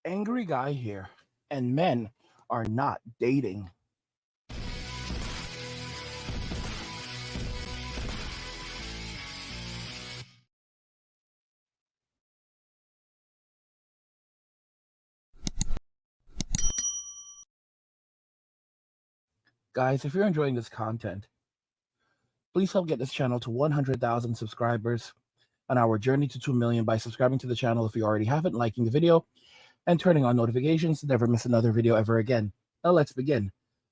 Angry guy here, and men are not dating. Guys, if you're enjoying this content, please help get this channel to 100,000 subscribers on our journey to 2 million by subscribing to the channel if you already haven't, liking the video, and turning on notifications to never miss another video ever again. Now let's begin.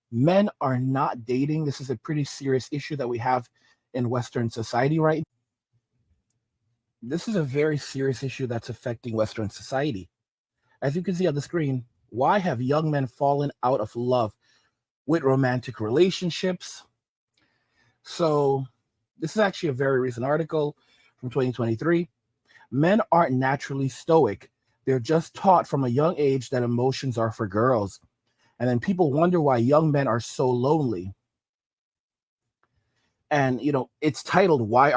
Men are not dating. This is a pretty serious issue that we have in Western society right now. This is a very serious issue that's affecting Western society. As you can see on the screen, why have young men fallen out of love with romantic relationships? So this is actually a very recent article from 2023. Men aren't naturally stoic. They're just taught from a young age that emotions are for girls. And then people wonder why young men are so lonely. And, it's titled, why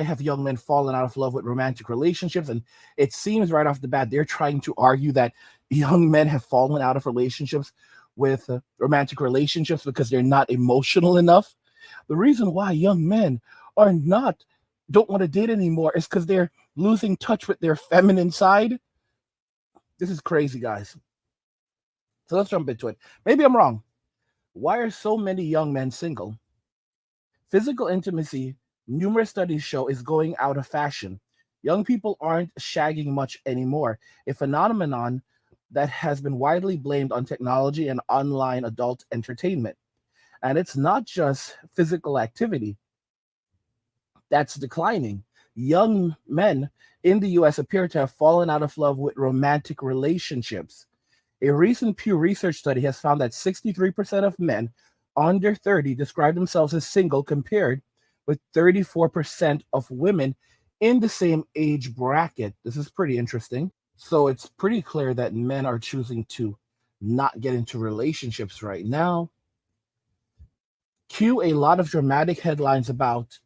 have young men fallen out of love with romantic relationships? And it seems right off the bat, they're trying to argue that young men have fallen out of relationships with romantic relationships because they're not emotional enough. The reason why young men don't want to date anymore is because they're losing touch with their feminine side. This is crazy, guys. So let's jump into it. Maybe I'm wrong. Why are so many young men single? Physical intimacy, numerous studies show, is going out of fashion. Young people aren't shagging much anymore, a phenomenon that has been widely blamed on technology and online adult entertainment. And it's not just physical activity that's declining. Young men in the US appear to have fallen out of love with romantic relationships. A recent Pew Research study has found that 63% of men under 30 describe themselves as single, compared with 34% of women in the same age bracket. This is pretty interesting. So it's pretty clear that men are choosing to not get into relationships right now. Cue a lot of dramatic headlines about,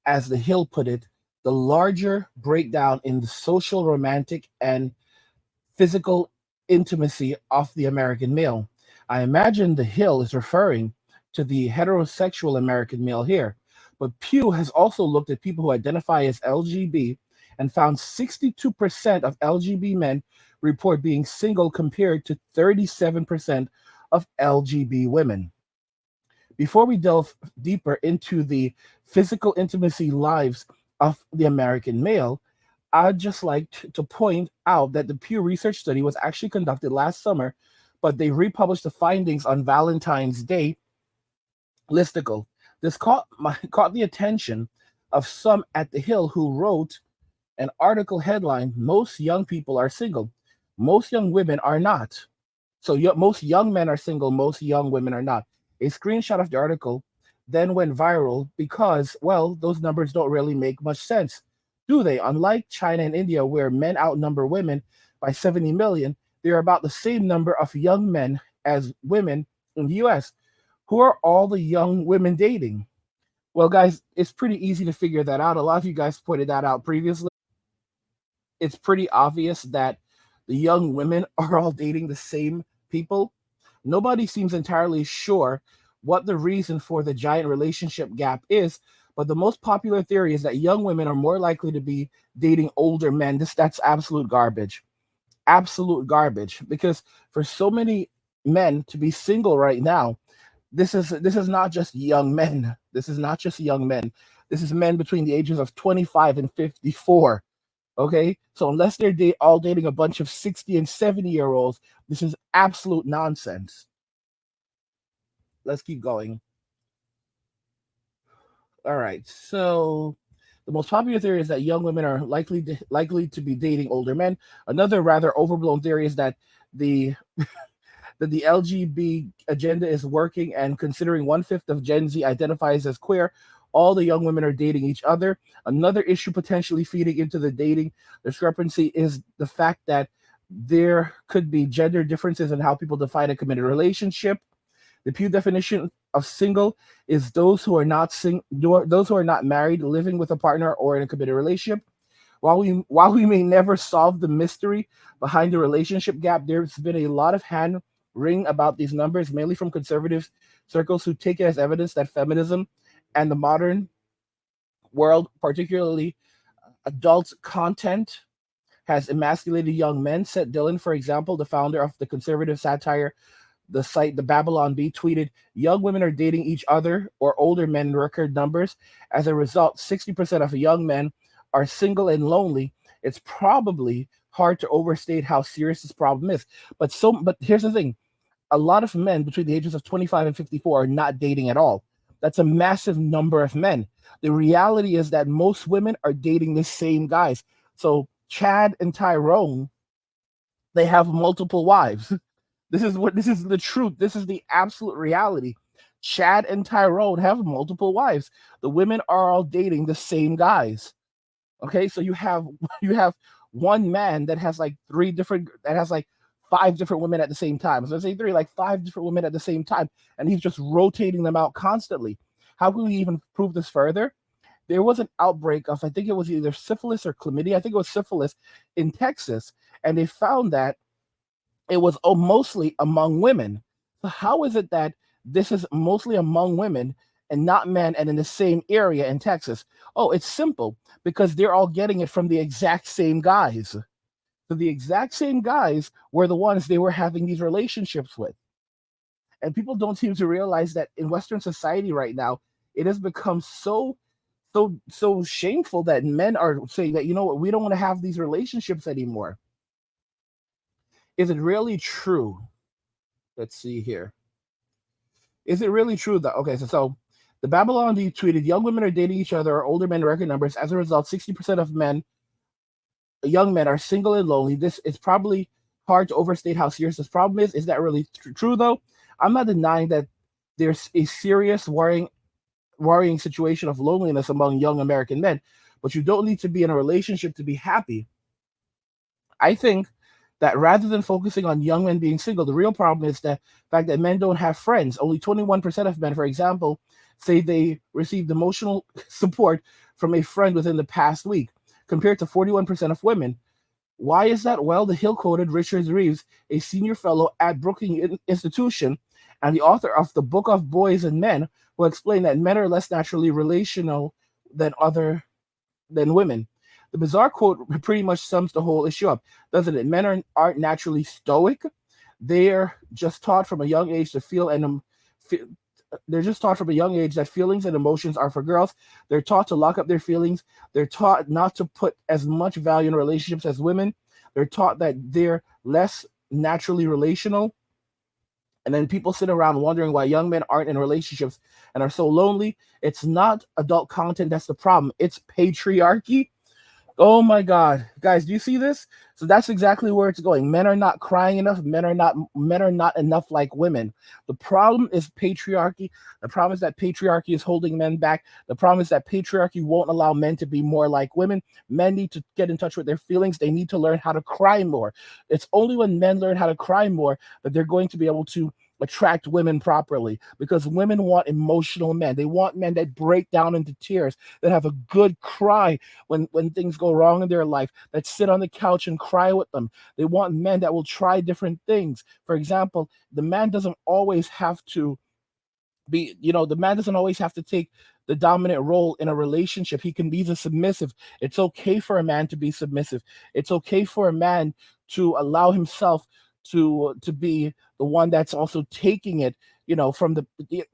as The Hill put it, the larger breakdown in the social, romantic, and physical intimacy of the American male. I imagine The Hill is referring to the heterosexual American male here, but Pew has also looked at people who identify as LGB and found 62% of LGB men report being single, compared to 37% of LGB women. Before we delve deeper into the physical intimacy lives of the American male, I'd just like to point out that the Pew Research study was actually conducted last summer, but they republished the findings on Valentine's Day listicle. This caught the attention of some at The Hill, who wrote an article headline, "Most young people are single. Most young women are not." So most young men are single, most young women are not. A screenshot of the article then went viral because, well, those numbers don't really make much sense, do they? Unlike China and India, where men outnumber women by 70 million, there are about the same number of young men as women in the US. Who are all the young women dating? Well, guys, it's pretty easy to figure that out. A lot of you guys pointed that out previously. It's pretty obvious that the young women are all dating the same people. Nobody seems entirely sure what the reason for the giant relationship gap is, but the most popular theory is that young women are more likely to be dating older men. That's absolute garbage. Absolute garbage. Because for so many men to be single right now, this is not just young men. This is not just young men. This is men between the ages of 25 and 54. Okay, so unless they're all dating a bunch of 60 and 70-year-olds, this is absolute nonsense. Let's keep going. All right, so the most popular theory is that young women are likely to be dating older men. Another rather overblown theory is that the that the LGB agenda is working, and considering 1/5 of Gen Z identifies as queer, all the young women are dating each other. Another issue potentially feeding into the dating discrepancy is the fact that there could be gender differences in how people define a committed relationship. The Pew definition of single is those who are not married, living with a partner, or in a committed relationship. While we may never solve the mystery behind the relationship gap, there's been a lot of hand wring about these numbers, mainly from conservative circles who take it as evidence that feminism and the modern world, particularly adult content, has emasculated young men. Seth Dillon, for example, the founder of the conservative satire the site the Babylon Bee, tweeted, young women are dating each other or older men in record numbers. As a result, 60% of young men are single and lonely. It's probably hard to overstate how serious this problem is. But here's the thing. A lot of men between the ages of 25 and 54 are not dating at all. That's a massive number of men. The reality is that most women are dating the same guys. So Chad and Tyrone, they have multiple wives. This is the truth. This is the absolute reality. Chad and Tyrone have multiple wives. The women are all dating the same guys. Okay, so you have one man that has like five different women at the same time. So let's say three, like five different women at the same time, and he's just rotating them out constantly. How can we even prove this further? There was an outbreak of, I think it was either syphilis or chlamydia. I think it was syphilis in Texas, and they found that it was mostly among women. So how is it that this is mostly among women and not men and in the same area in Texas? Oh, it's simple because they're all getting it from the exact same guys. So the exact same guys were the ones they were having these relationships with. And people don't seem to realize that in Western society right now, it has become so shameful that men are saying that, you know what, we don't want to have these relationships anymore. Is it really true? Let's see here. Is it really true that so the Babylon Bee tweeted young women are dating each other or older men record numbers. As a result, 60% of young men are single and lonely. This is probably hard to overstate how serious this problem is. Is that really true though? I'm not denying that there's a serious worrying situation of loneliness among young American men, but you don't need to be in a relationship to be happy. I think that rather than focusing on young men being single, the real problem is the fact that men don't have friends. Only 21% of men, for example, say they received emotional support from a friend within the past week, compared to 41% of women. Why is that? Well, the Hill quoted Richard Reeves, a senior fellow at Brookings Institution and the author of the Book of Boys and Men, who explained that men are less naturally relational than women. The bizarre quote pretty much sums the whole issue up, doesn't it? Men aren't naturally stoic. They're just taught from a young age to feel and they're just taught from a young age that feelings and emotions are for girls. They're taught to lock up their feelings. They're taught not to put as much value in relationships as women. They're taught that they're less naturally relational. And then people sit around wondering why young men aren't in relationships and are so lonely. It's not adult content that's the problem. It's patriarchy. Oh my God, guys, do you see this? So that's exactly where it's going. Men are not crying enough. Men are not enough like women. The problem is patriarchy. The problem is that patriarchy is holding men back. The problem is that patriarchy won't allow men to be more like women. Men need to get in touch with their feelings. They need to learn how to cry more. It's only when men learn how to cry more that they're going to be able to attract women properly, because women want emotional men. They want men that break down into tears, that have a good cry when things go wrong in their life, that sit on the couch and cry with them. They want men that will try different things. For example, the man doesn't always have to the man doesn't always have to take the dominant role in a relationship. He can be the submissive. It's okay for a man to be submissive. It's okay for a man to allow himself to be the one that's also taking it, from the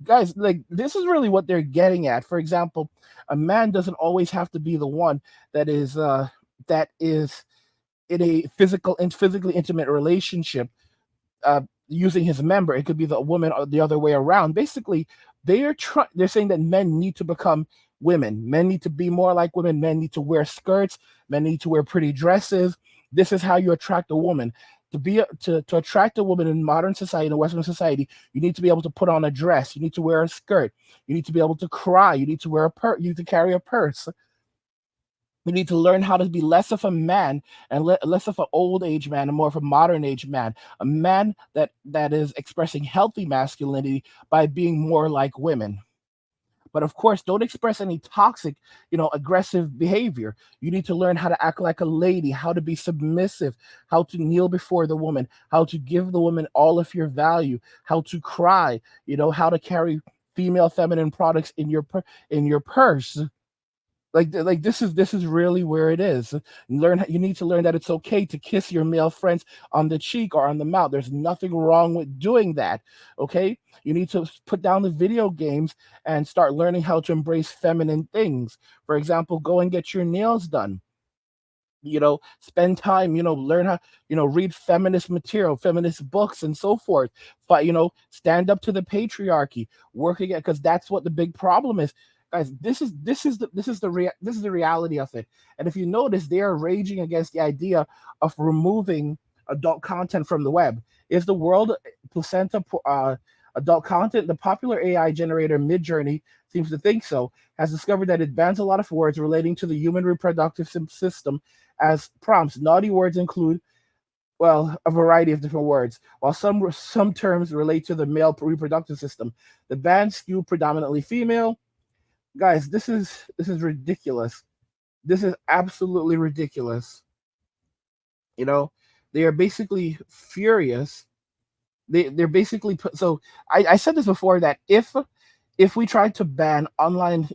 guys. Like, this is really what they're getting at. For example, a man doesn't always have to be the one that is in a physically intimate relationship, using his member. It could be the woman or the other way around. Basically, they're saying that men need to become women. Men need to be more like women. Men need to wear skirts. Men need to wear pretty dresses. This is how you attract a woman. To attract a woman in modern society, in Western society, you need to be able to put on a dress. You need to wear a skirt. You need to be able to cry. You need to wear a purse. You need to carry a purse. You need to learn how to be less of a man and less of an old age man and more of a modern age man. A man that is expressing healthy masculinity by being more like women. But of course, don't express any toxic, aggressive behavior. You need to learn how to act like a lady, how to be submissive, how to kneel before the woman, how to give the woman all of your value, how to cry, how to carry female feminine products in your purse. Like this is really where it is. You need to learn that it's okay to kiss your male friends on the cheek or on the mouth. There's nothing wrong with doing that. Okay, you need to put down the video games and start learning how to embrace feminine things. For example, go and get your nails done. Spend time, learn how, read feminist material, feminist books, and so forth. But stand up to the patriarchy, work again, because that's what the big problem is. Guys, this is the reality of it. And if you notice, they are raging against the idea of removing adult content from the web. Is the world placenta adult content? The popular AI generator Midjourney seems to think so, has discovered that it bans a lot of words relating to the human reproductive system as prompts. Naughty words include, well, a variety of different words, while some terms relate to the male reproductive system. The bans skew predominantly female. Guys, this is ridiculous. This is absolutely ridiculous. You know, they are basically furious. They're basically so I said this before that if we tried to ban online,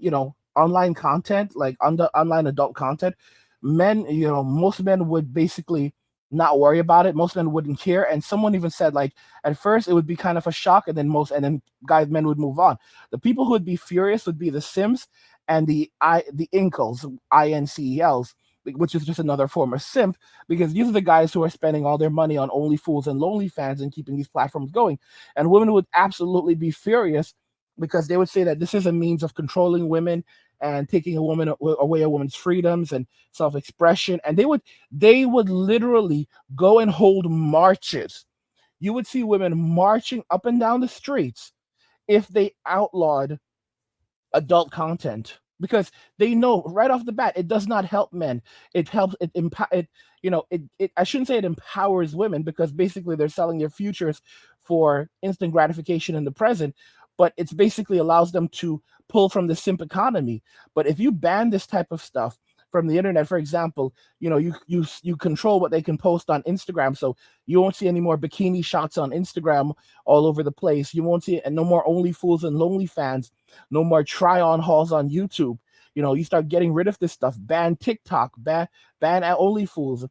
online content, like under online adult content, men, most men would basically not worry about it. Most men wouldn't care. And someone even said, like, at first it would be kind of a shock, and then men would move on. The people who would be furious would be the Sims and the Incels, INCELs, which is just another form of simp, because these are the guys who are spending all their money on Only Fools and Lonely Fans and keeping these platforms going. And women would absolutely be furious because they would say that this is a means of controlling women and taking away a woman's freedoms and self-expression. And they would literally go and hold marches. You would see women marching up and down the streets if they outlawed adult content, because they know right off the bat it does not help men. It helps it it I shouldn't say it empowers women, because basically they're selling their futures for instant gratification in the present, but it's basically allows them to pull from the simp economy. But if you ban this type of stuff from the internet, for example, you control what they can post on Instagram, so you won't see any more bikini shots on Instagram all over the place. You won't see, and no more Only Fools and Lonely Fans, no more try on hauls on YouTube. You start getting rid of this stuff. Ban TikTok, ban Only Fools.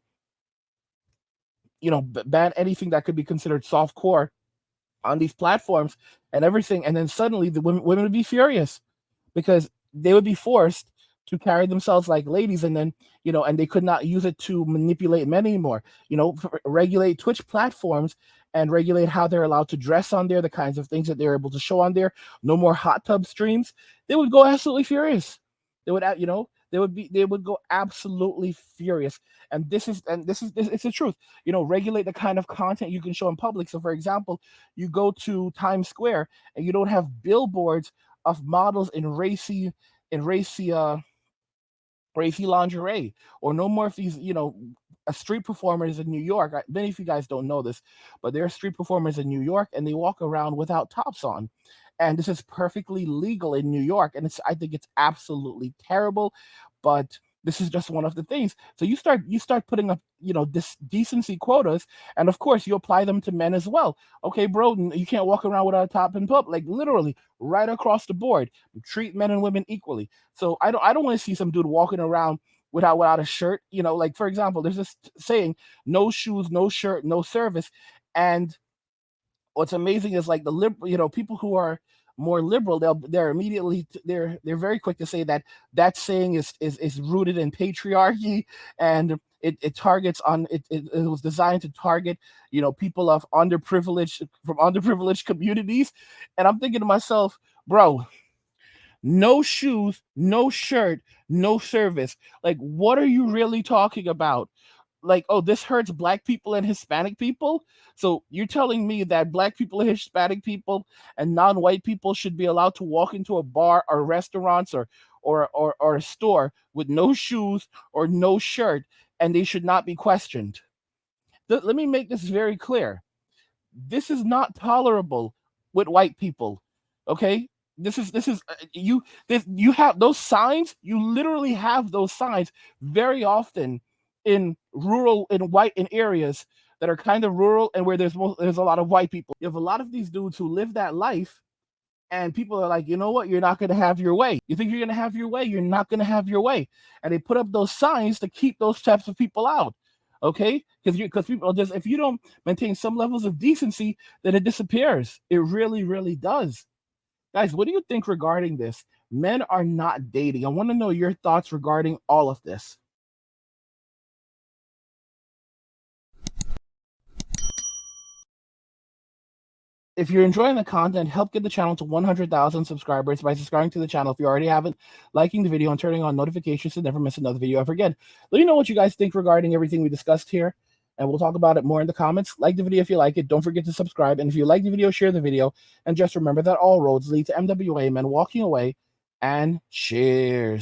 Ban anything that could be considered soft core on these platforms and everything. And then suddenly the women would be furious, because they would be forced to carry themselves like ladies, and then and they could not use it to manipulate men anymore. Regulate Twitch platforms and regulate how they're allowed to dress on there, the kinds of things that they're able to show on there. No more hot tub streams. They would go absolutely furious. They would, they would go absolutely furious. And this it's the truth. Regulate the kind of content you can show in public. So, for example, you go to Times Square and you don't have billboards of models in racy lingerie, or no more of these, street performers in New York. Many of you guys don't know this, but there are street performers in New York, and they walk around without tops on. And this is perfectly legal in New York, and I think it's absolutely terrible, but this is just one of the things. So you start putting up, this decency quotas, and of course you apply them to men as well. Okay, bro, you can't walk around without a top in pub, like literally right across the board. Treat men and women equally. So I don't want to see some dude walking around without a shirt. Like, for example, there's this saying, no shoes, no shirt, no service. And what's amazing is, like, people who are more liberal, they're very quick to say that saying is rooted in patriarchy, and it targets on it was designed to target, people of underprivileged communities. And I'm thinking to myself, bro, no shoes, no shirt, no service. Like, what are you really talking about? Like, oh, this hurts black people and Hispanic people. So you're telling me that black people and Hispanic people and non-white people should be allowed to walk into a bar or restaurants or a store with no shoes or no shirt, and they should not be questioned? Let me make this very clear. This is not tolerable with white people. Okay? this is you have those signs. You literally have those signs very often in white in areas that are kind of rural and where there's a lot of white people. You have a lot of these dudes who live that life, and people are like, you know what, you're not going to have your way. You think you're going to have your way, you're not going to have your way. And they put up those signs to keep those types of people out. Okay, because people just, if you don't maintain some levels of decency, then it disappears. It really, really does. Guys, what do you think regarding this? Men are not dating. I want to know your thoughts regarding all of this. If you're enjoying the content, help get the channel to 100,000 subscribers by subscribing to the channel if you already haven't, liking the video, and turning on notifications to never miss another video ever again. Let me know what you guys think regarding everything we discussed here, and we'll talk about it more in the comments. Like the video if you like it. Don't forget to subscribe. And if you like the video, share the video. And just remember that all roads lead to MWA, men walking away. And cheers.